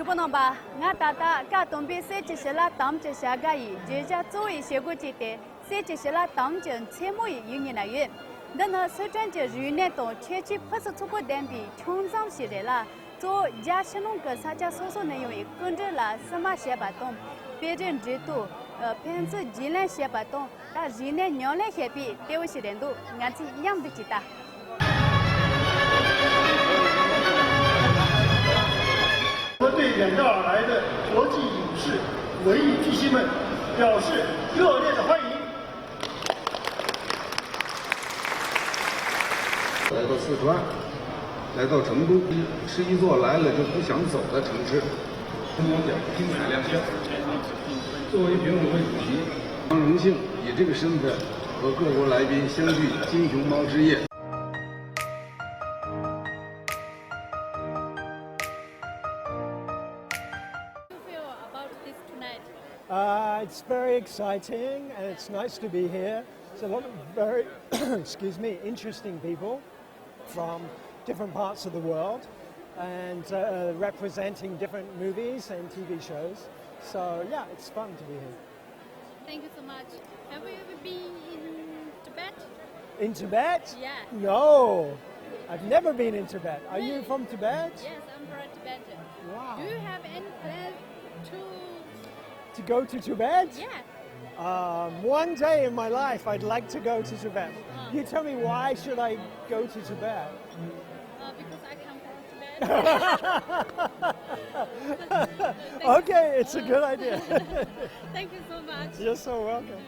这不能吧？俺大大干东北设计师了，当这些个一，这家作为学过节的设计师了，当真切莫有你来源。那虽然这日年东全区不是出国单比，穷上些人了，做家是弄个啥家搜内容跟着了什么些不懂，别人制度骗子技能些不懂，但日年娘来些比，对我些人都俺是一样的记得。我们对远道而来的国际影视文艺巨星们表示热烈的欢迎。来到四川，来到成都，是一座来了就不想走的城市。金马奖精彩亮相。作为评委会主席，非常荣幸以这个身份和各国来宾相聚金熊猫之夜。It's very exciting and it's nice to be here. There's a lot of very, excuse me, interesting people from different parts of the world and representing different movies and TV shows. So yeah, it's fun to be here. Thank you so much. Have you ever been in Tibet? In Tibet? Yeah. No, I've never been in Tibet. Are you from Tibet? Yes, I'm from Tibet. Wow. Do you have any plans To go to Tibet? Yeah. One day in my life, I'd like to go to Tibet. You tell me, why should I go to Tibet? Because I come from Tibet. Okay, it's a good idea. Thank you so much. You're so welcome.